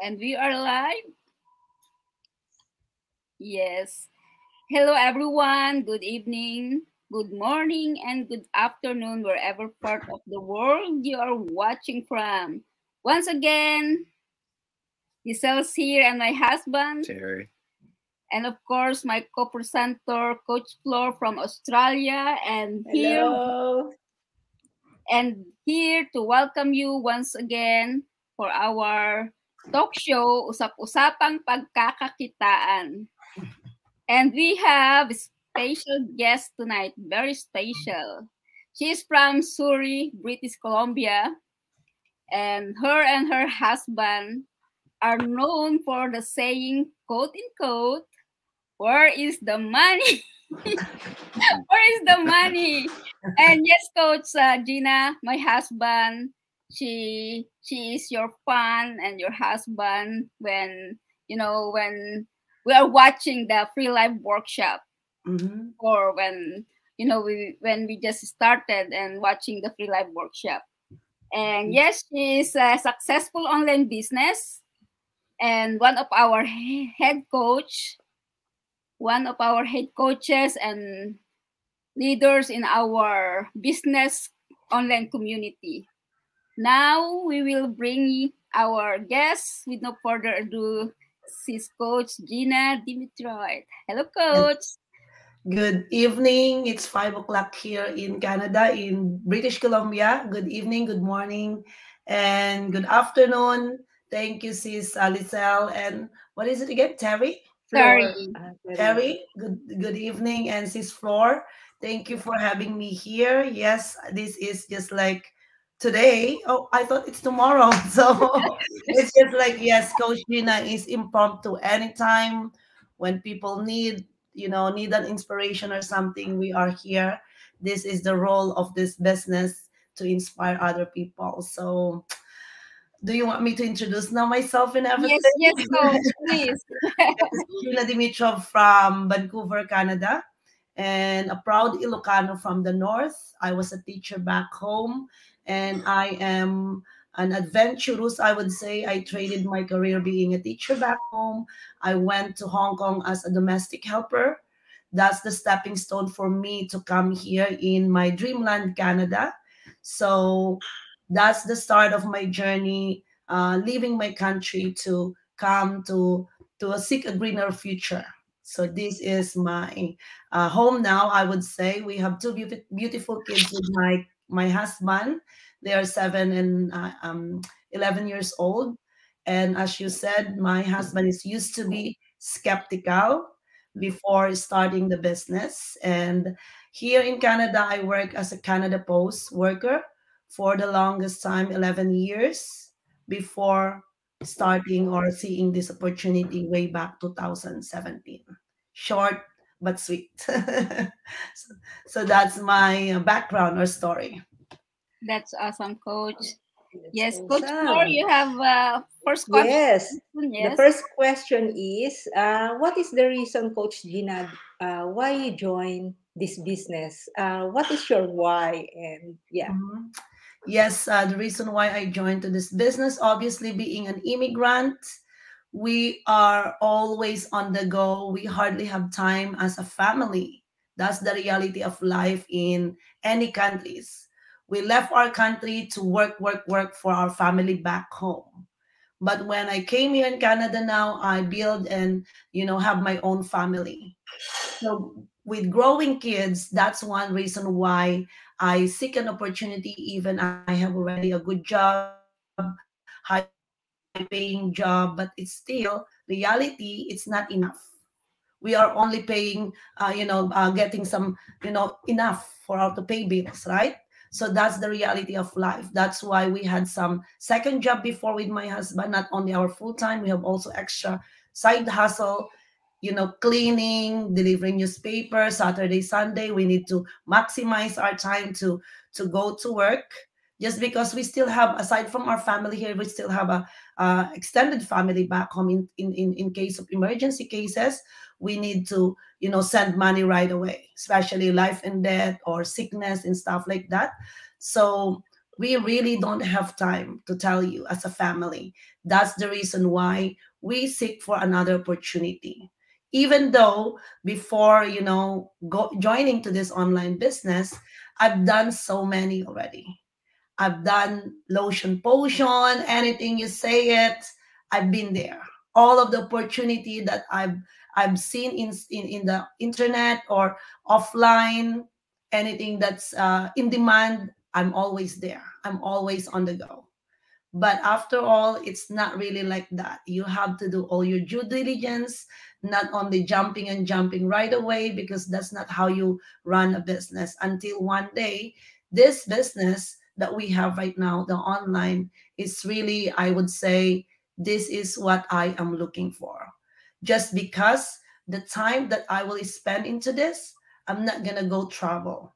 And we are live. Yes. Hello, everyone. Good evening, good morning, and good afternoon, wherever part of the world you are watching from. Once again, Giselle's here and my husband, Terry. and of course, my co presenter, Coach Flor from Australia, Hello. and here to welcome you once again for our talk show, Usap-Usapang Pagkakakitaan. And we have a special guest tonight, very special. She's from Surrey, British Columbia, and her husband are known for the saying, quote unquote, where is the money? Where is the money? And yes, Coach Gina, my husband, she is your fan and your husband when we are watching the free live workshop, or when we just started and watching the free live workshop. And yes, she is a successful online business and one of our head coaches and leaders in our business online community. Now we will bring our guest with no further ado. She's Coach Gina Dimitroid. Hello, Coach. Good evening. It's 5 o'clock here in Canada, in British Columbia. Good evening, good morning, and good afternoon. Thank you, sis Alicel. And what is it again? Terry? Sorry. Terry, good evening. And sis Floor, thank you for having me here. Yes, this is just like today. Oh, I thought it's tomorrow. So it's just like, yes, Coach Gina is impromptu anytime when people need an inspiration or something. We are here. This is the role of this business to inspire other people. So do you want me to introduce now myself and Yes, everything? yes, Coach, please. Yes, Sheila Dimitrov from Vancouver, Canada, and a proud Ilocano from the north. I was a teacher back home, and I am an adventurous, I would say. I traded my career being a teacher back home. I went to Hong Kong as a domestic helper. That's the stepping stone for me to come here in my dreamland, Canada. So that's the start of my journey, leaving my country to come to seek a greener future. So this is my home now. I would say we have two beautiful kids with my husband. They are 7 and 11 years old. And as you said, my husband is used to be skeptical before starting the business. And here in Canada, I work as a Canada Post worker for the longest time, 11 years before starting or seeing this opportunity way back 2017. Short but sweet. So that's my background or story. That's awesome, Coach. That's Yes, Coach Flor, awesome. you have first question. Yes. The Yes. first question is, what is the reason, Coach Gina, why you join this business? What is your why? And yeah. Mhm. Yes, the reason why I joined to this business, obviously being an immigrant, we are always on the go. We hardly have time as a family. That's the reality of life in any countries. We left our country to work, work, work for our family back home. But when I came here in Canada now, I build and have my own family. So with growing kids, that's one reason why I seek an opportunity, even I have already a good job, high paying job, but it's still reality, it's not enough. We are only paying, getting some, enough for our to pay bills, right? So that's the reality of life. That's why we had some second job before with my husband, not only our full time, we have also extra side hustle, cleaning, delivering newspaper, Saturday, Sunday. We need to maximize our time to go to work. Just because we still have, aside from our family here, we still have a extended family back home. In case of emergency cases, we need to send money right away, especially life and death or sickness and stuff like that. So We really don't have time to tell you as a family. That's the reason why we seek for another opportunity. Even though before, joining to this online business, I've done so many already. I've done lotion potion, anything you say it, I've been there. All of the opportunity that I've seen in the internet or offline, anything that's in demand, I'm always there. I'm always on the go. But after all, it's not really like that. You have to do all your due diligence, not only jumping and jumping right away, because that's not how you run a business. Until one day, this business that we have right now, the online, is really, I would say, this is what I am looking for. Just because the time that I will spend into this, I'm not gonna go travel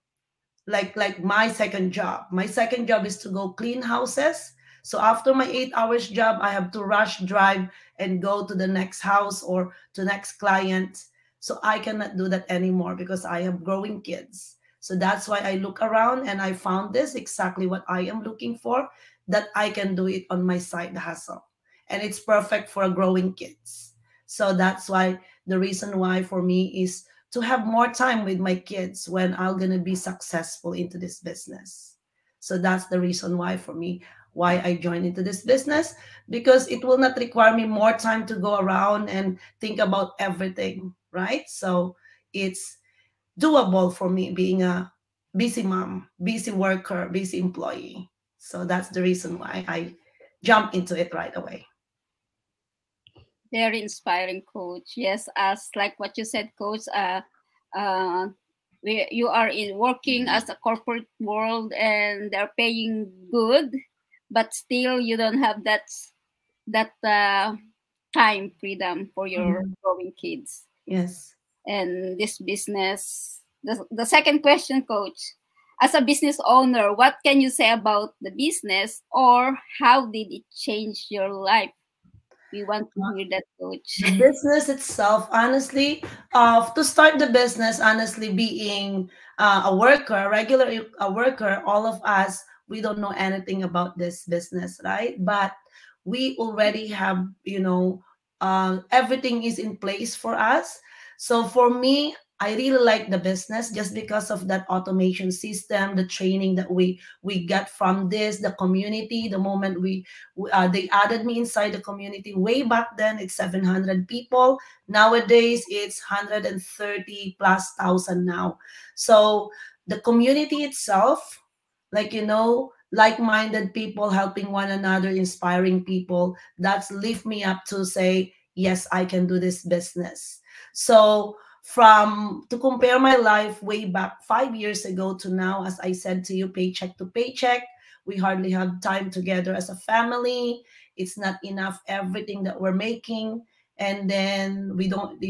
like my second job. My second job is to go clean houses. So after my 8 hours job, I have to rush, drive, and go to the next house or to next client. So I cannot do that anymore because I have growing kids. So that's why I look around and I found this exactly what I am looking for, that I can do it on my side hustle. And it's perfect for growing kids. So that's why the reason why for me is to have more time with my kids when I'm going to be successful into this business. So that's the reason why for me, why I joined into this business, because it will not require me more time to go around and think about everything, right? So it's doable for me being a busy mom, busy worker, busy employee. So that's the reason why I jumped into it right away. Very inspiring, coach. Yes, as like what you said, coach. Uh, you are in working as a corporate world, and they're paying good, but still you don't have that time freedom for your Mhm. growing kids Yes. and this business. The second question, coach. As a business owner, what can you say about the business, or how did it change your life? We want to hear that, coach. The business itself, honestly, to start the business, honestly, being a worker, a worker, all of us, we don't know anything about this business, right? But we already have, everything is in place for us. So for me, I really like the business just because of that automation system, the training that we get from this, the community. The moment they added me inside the community way back then, it's 700 people. Nowadays it's 130 plus thousand now. So the community itself, like-minded people helping one another, inspiring people, that's lift me up to say yes, I can do this business. So from to compare my life way back 5 years ago to now, as I said to you, paycheck to paycheck, we hardly have time together as a family. It's not enough everything that we're making. And then we don't,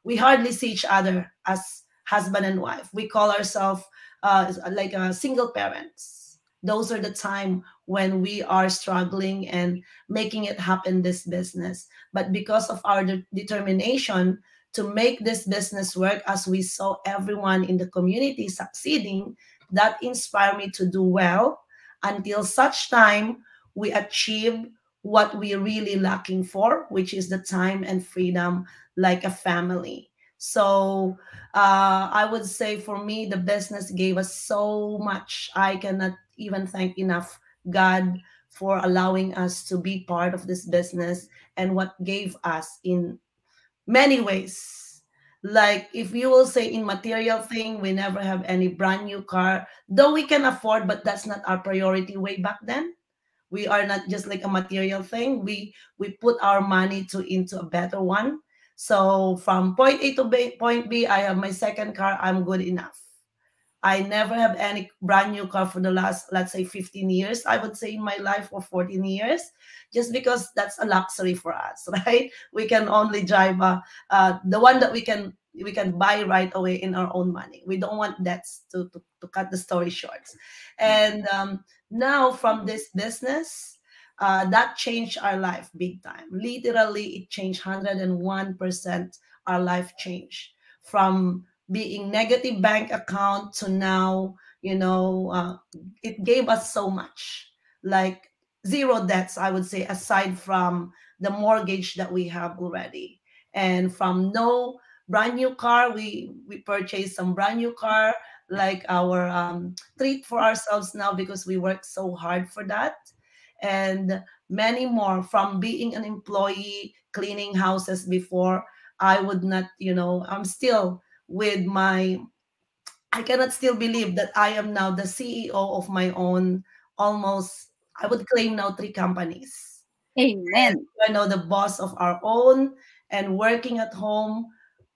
we hardly see each other as husband and wife. We call ourselves like single parents. Those are the time when we are struggling and making it happen, this business. But because of our determination to make this business work, as we saw everyone in the community succeeding, that inspired me to do well until such time we achieve what we're really looking for, which is the time and freedom like a family. So I would say for me, the business gave us so much. I cannot even thank enough God for allowing us to be part of this business and what gave us in many ways. Like if you will say in material thing, we never have any brand new car, though we can afford, but that's not our priority way back then. We are not just like a material thing. We put our money to into a better one. So from point A to point B, I have my second car. I'm good enough. I never have any brand new car for the last, let's say, 15 years, I would say, in my life, or 14 years, just because that's a luxury for us, right? We can only drive the one that we can buy right away in our own money. We don't want debts to cut the story short. And now from this business, that changed our life big time. Literally, it changed 101%. Our life changed from being negative bank account to now you know, it gave us so much, like zero debts, I would say, aside from the mortgage that we have already. And from no brand new car, we purchased some brand new car, like our treat for ourselves now because we worked so hard for that. And many more, from being an employee cleaning houses before. I would not, you know, I'm still with my, I cannot still believe that I am now the CEO of my own, almost, I would claim now, three companies. Amen. I know the boss of our own and working at home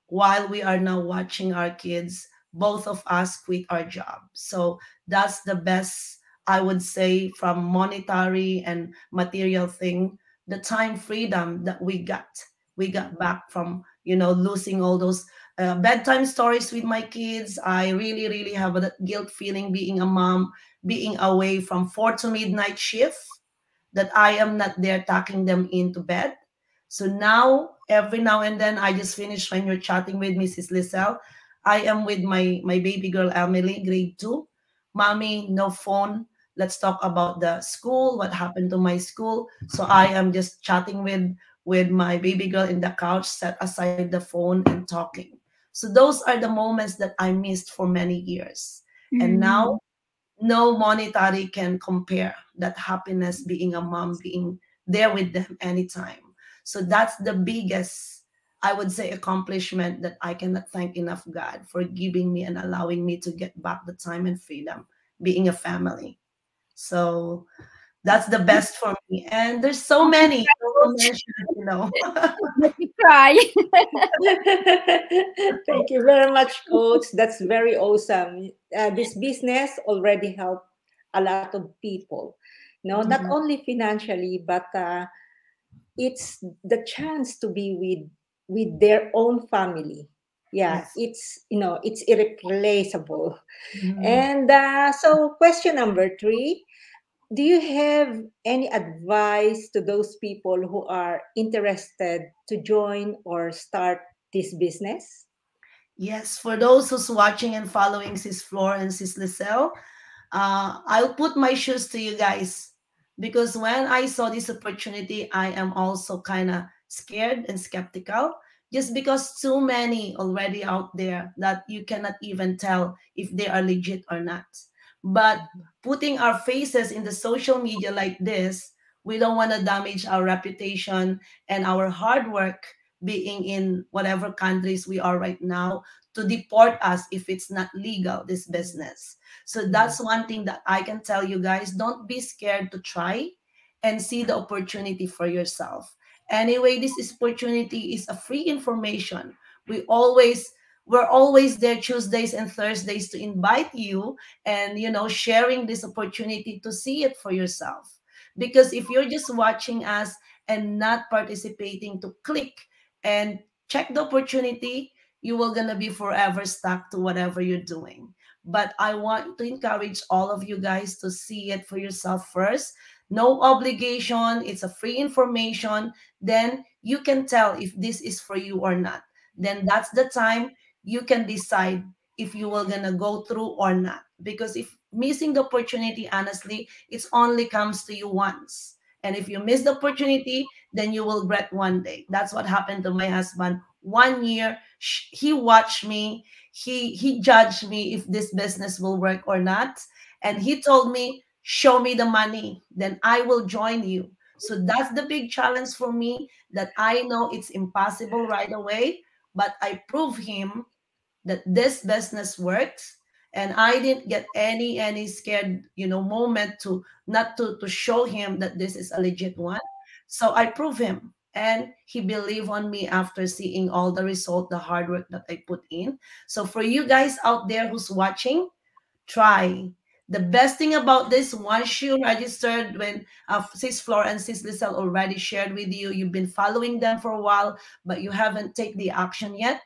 while we are now watching our kids, both of us quit our job. So that's the best, I would say, from monetary and material thing, the time freedom that we got. We got back from, you know, losing all those bedtime stories with my kids. I really, really have a guilt feeling being a mom, being away from 4 to midnight shift, that I am not there tucking them into bed. So now, every now and then, I just finished when you're chatting with Mrs. Lizelle. I am with my baby girl, Emily, grade 2. Mommy, no phone. Let's talk about the school, what happened to my school. So I am just chatting with my baby girl in the couch, set aside the phone and talking. So those are the moments that I missed for many years. And now Mm. no monetary can compare that happiness, being a mom, being there with them anytime. So that's the biggest, I would say, accomplishment that I cannot thank enough God for giving me and allowing me to get back the time and freedom being a family. So that's the best for me. And there's so many to mention, you know. Make me cry. Thank you very much, Coach. That's very awesome. This business already helped a lot of people. No, not Mhm. only financially, but it's the chance to be with their own family. Yeah, Yes. it's irreplaceable. Mhm. And so, question number 3: do you have any advice to those people who are interested to join or start this business? Yes, for those who's watching and following Sis Flor and Sis Lizelle, I'll put my shoes to you guys, because when I saw this opportunity, I am also kind of scared and skeptical, just because too many already out there that you cannot even tell if they are legit or not. But putting our faces in the social media like this, we don't want to damage our reputation and our hard work being in whatever countries we are right now, to deport us if it's not legal, this business. So that's one thing that I can tell you guys. Don't be scared to try and see the opportunity for yourself. Anyway, this opportunity is a free information. We always we're always there Tuesdays and Thursdays to invite you, and sharing this opportunity to see it for yourself. Because if you're just watching us and not participating to click and check the opportunity, you will gonna be forever stuck to whatever you're doing. But I want to encourage all of you guys to see it for yourself first. No obligation, it's a free information. Then you can tell if this is for you or not. Then that's the time you can decide if you will gonna go through or not. Because if missing the opportunity, honestly, it only comes to you once. And if you miss the opportunity, then you will regret one day. That's what happened to my husband. 1 year, he watched me. He judged me if this business will work or not, and he told me, "Show me the money, then I will join you." So that's the big challenge for me. That I know it's impossible right away, but I prove him that this business works, and I didn't get any scared moment to not to show him that this is a legit one. So I prove him, and he believed on me after seeing all the result, the hard work that I put in. So for you guys out there who's watching, try. The best thing about this, once you registered, when Sis Flor and Sis Lizelle already shared with you, you've been following them for a while, but you haven't taken the action yet.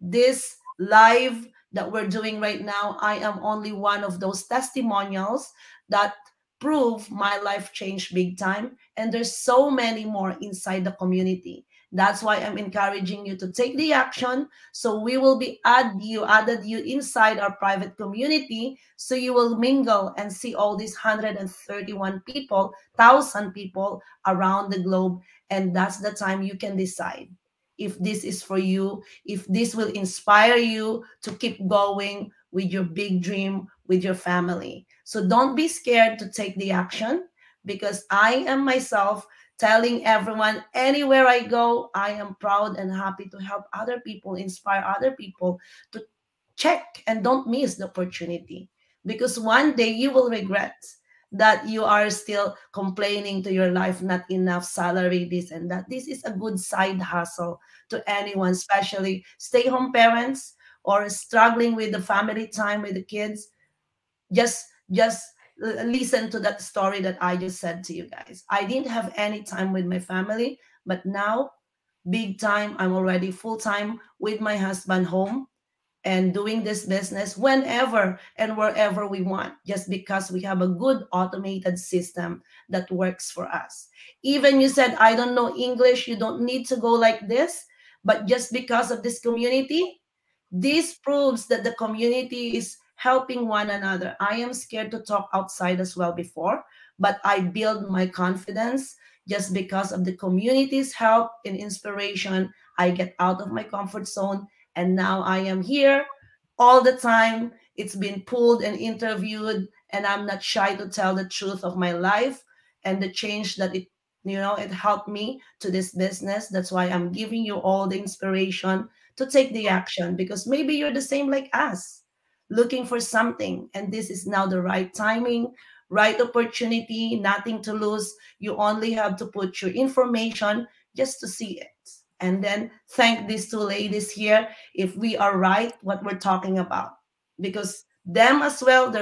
This live that we're doing right now, I am only one of those testimonials that prove my life changed big time. And there's so many more inside the community. That's why I'm encouraging you to take the action. So we will be added you inside our private community. So you will mingle and see all these 131 people, 1,000 people around the globe. And that's the time you can decide if this is for you, if this will inspire you to keep going with your big dream with your family. So don't be scared to take the action, because I am myself telling everyone anywhere I go, I am proud and happy to help other people, inspire other people to check and don't miss the opportunity. Because one day you will regret that you are still complaining to your life, not enough salary, this and that. This is a good side hustle to anyone, especially stay home parents or struggling with the family time with the kids. Just listen to that story that I just said to you guys. I didn't have any time with my family, but now big time, I'm already full time with my husband home and doing this business whenever and wherever we want, just because we have a good automated system that works for us. Even you said, I don't know English, you don't need to go like this, but just because of this community, this proves that the community is helping one another. I am scared to talk outside as well before, but I build my confidence just because of the community's help and inspiration. I get out of my comfort zone, and now I am here all the time. It's been pulled and interviewed, and I'm not shy to tell the truth of my life and the change that it helped me to this business. That's why I'm giving you all the inspiration to take the action, because maybe you're the same like us, looking for something, and this is now the right timing, right opportunity, nothing to lose. You only have to put your information just to see it, and then thank these two ladies here if we are right what we're talking about, because them as well,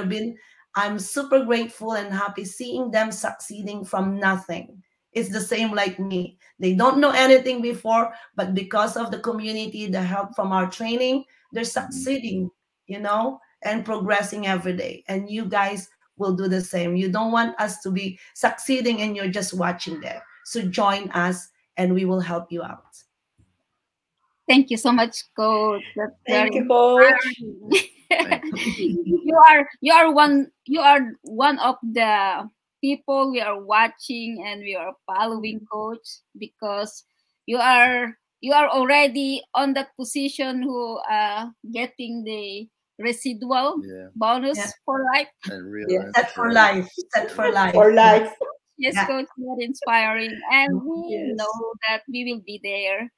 I'm super grateful and happy seeing them succeeding from nothing. It's the same like me. They don't know anything before, but because of the community, the help from our training, they're succeeding, and progressing every day. And you guys will do the same. You don't want us to be succeeding and you're just watching there. So join us and we will help you out. Thank you so much, Coach. That's Thank very you, Coach. you are one of the people we are watching and we are following, Coach, because you are already on that position who getting the residual bonus for life. Set for life. Set for life. For life. Yes, Coach, very inspiring, and we know that we will be there.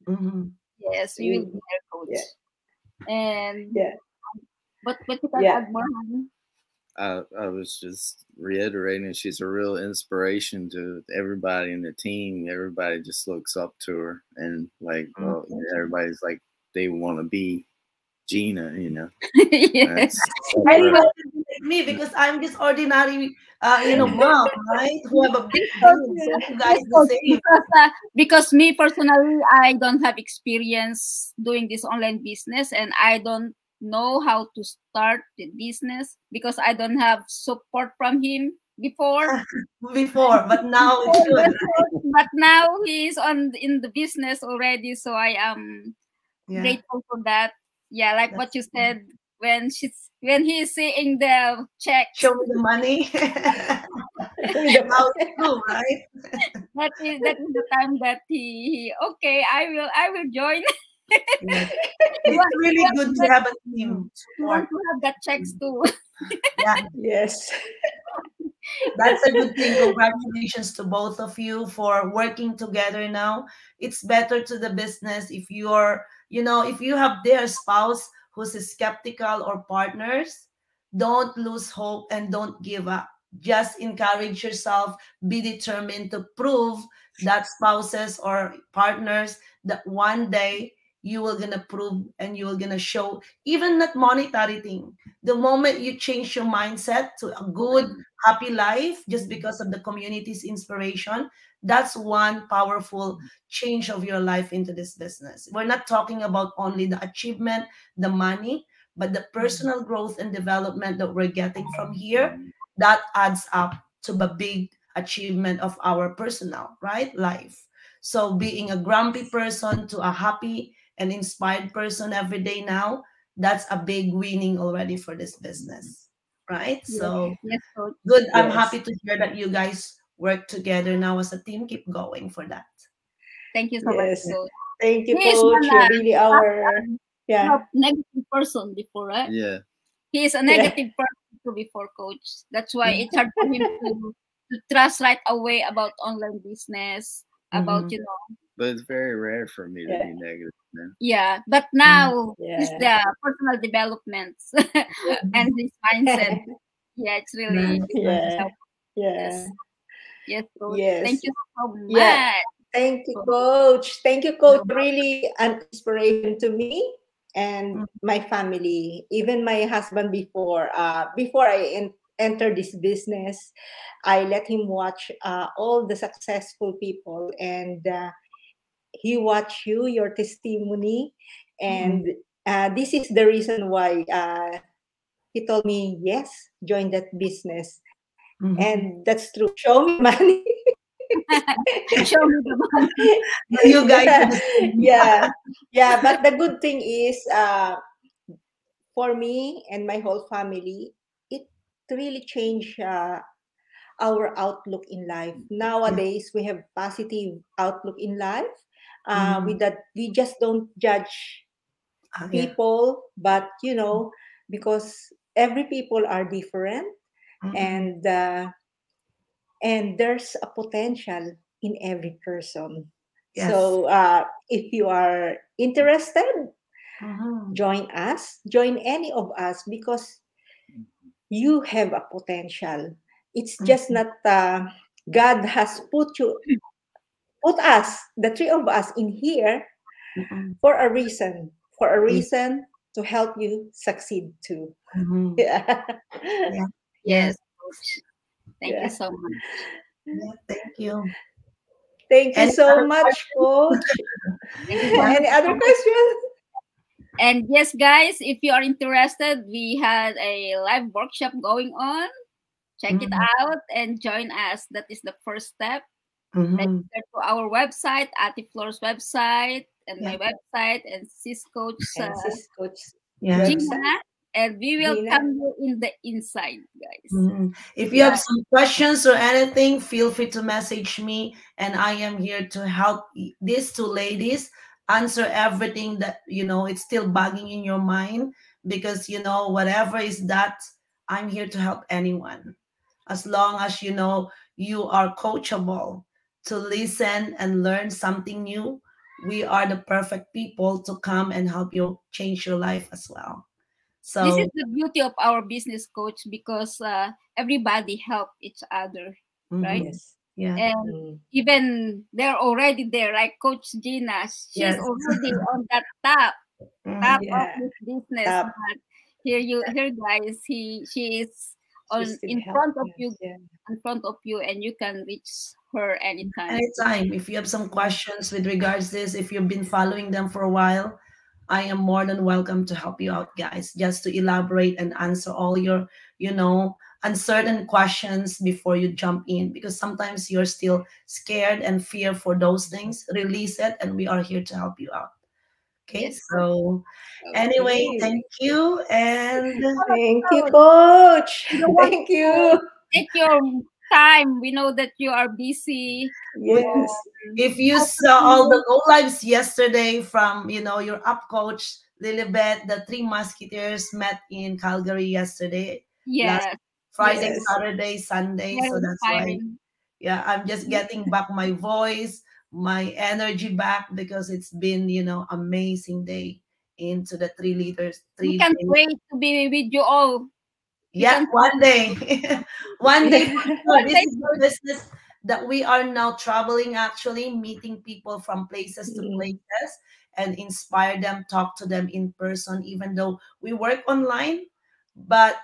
Mm-hmm. Yes, we will be there, Coach. Yeah. And but you can add more, honey. I was just reiterating, she's a real inspiration to everybody in the team. Everybody just looks up to her, and everybody's like they want to be Gina, Yes. Everybody like me, because I'm just ordinary, mom, right? Who have a big you guys the same. Because me personally, I don't have experience doing this online business, and I don't know how to start the business because I don't have support from him before. But now it's good. But now he's in the business already, so I am grateful for that. Yeah, like what you said, when he's seeing the check, show me the money. How it's true, right? That is the time that he okay, I will join. It's really good to have a team. You want to have that checks too. Yes. That's a good thing. Congratulations to both of you for working together now. It's better to the business if you're, if you have their spouse who's skeptical or partners, don't lose hope and don't give up. Just encourage yourself, be determined to prove that spouses or partners that one day you will gonna prove and you will gonna show, even not monetary thing. The moment you change your mindset to a good, happy life just because of the community's inspiration, that's one powerful change of your life into this business. We're not talking about only the achievement, the money, but the personal growth and development that we're getting from here, that adds up to the big achievement of our personal, right, life. So being a grumpy person to a happy and inspired person every day now, that's a big winning already for this business, right? Yes, So yes, coach. good. I'm Yes. happy to hear that you guys work together now as a team. Keep going for that. Thank you so much, Yes. coach. Thank you, He is Coach. one You're really our yeah. negative person before, right? Yeah. He is a Yeah. negative person too before, coach. That's why it's hard for him to trust right away about online business, about Mhm. But it's very rare for me to Yeah. be negative, man. yeah. But now it's Yeah. the personal developments and his mindset. Yeah, it's really Nice, Yeah. helpful. Yeah. Yes, coach. Thank Yes. you so Yeah. much. Thank you, So, Coach. Thank you, Coach. Really an inspiration to me and Mm. my family. Even my husband before I entered this business, I let him watch all the successful people, and he watched you, your testimony, and this is the reason why he told me, yes, join that business. Mhm. And that's true. Show me money. show me the money. You guys yeah, are the same. yeah, yeah. But the good thing is, for me and my whole family, it really changed our outlook in life. Nowadays, we have positive outlook in life. Mhm. We just don't judge Yeah. people, but because every people are different, Mhm. and there's a potential in every person. Yes. So if you are interested, Mhm. join any of us, because you have a potential. It's just Mhm. not God has put us, the three of us, in here Mhm. for a reason, Yeah. to help you succeed too. Mhm. Yeah. Yeah. Yes, Yes. coach. Thank you Yeah. so much. Yeah. Thank you. Thank you Any so other much, Coach. Thank you so much. Any other questions? And yes, guys, if you are interested, we had a live workshop going on. Check it Mhm. out and join us. That is the first step. Mhm. Register to our website, Atifloor's website, and my Yeah. website, and Sis Coach And sis Coach Yeah. website, Gina. And we will Gina. come you in the inside, guys. Mhm. If you Yeah. have some questions or anything, feel free to message me, and I am here to help these two ladies answer everything that it's still bugging in your mind, because whatever is that, I'm here to help anyone, as long as you are coachable to listen and learn something new. We are the perfect people to come and help you change your life as well. This is So the beauty of our business, coach, because everybody help each other, right? mhm. Yes. Yeah. And Mm. even they're already there, like Coach Gina. She's Yes. already on that top Mhm. of Yeah. this business. Top. But here, guys, she is She's on still in front of helping you, us. Yeah. and you can reach her anytime. Anytime. If you have some questions with regards this, if you've been following them for a while, I am more than welcome to help you out, guys, just to elaborate and answer all your, uncertain questions before you jump in, because sometimes you're still scared and fear for those things. Release it, and we are here to help you out. Okay, Yes. so anyway, Okay. thank you. And Thank you, So, Coach. we don't want Thank to you. take your time. We know that you are busy. Yes. if you saw all the go lives yesterday from your up coach Lilibet, the three musketeers met in Calgary yesterday, last Yes. Friday, Yes. Saturday, Sunday. Very So that's why, inspiring. yeah, I'm just getting back my voice, my energy back, because it's been amazing day into the We 3 can't days. wait to be with you all. We Yeah, can't one day. One day for sure. one This day. is the business that we are now traveling, actually, meeting people from places to Mm. places and inspire them, talk to them in person, even though we work online. But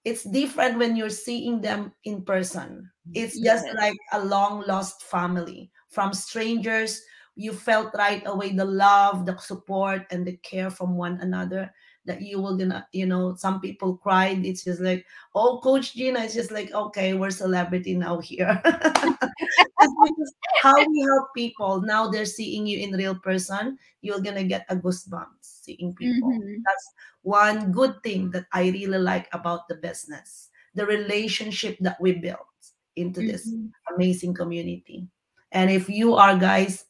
it's different when you're seeing them in person. It's just Yes. like a long lost family. From strangers, you felt right away the love, the support, and the care from one another. that you will gonna, some people cried. It's just like, oh, Coach Gina, it's just like, okay, we're celebrity now here. That's because how we help people. Now they're seeing you in real person. You're gonna get a goosebumps seeing people. Mhm. That's one good thing that I really like about the business. The relationship that we built into this Mhm. amazing community. And if you are guys,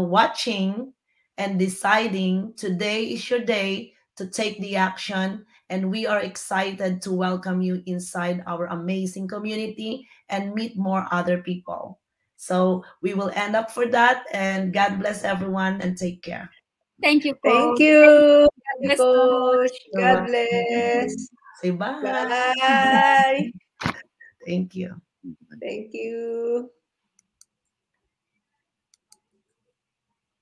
watching and deciding, today is your day to take the action. And we are excited to welcome you inside our amazing community and meet more other people. So we will end up for that. And God bless everyone and take care. Thank you, Thank Coach. you, God bless you. Coach. You're God welcome. bless. Say bye. Bye. Thank you. Thank you.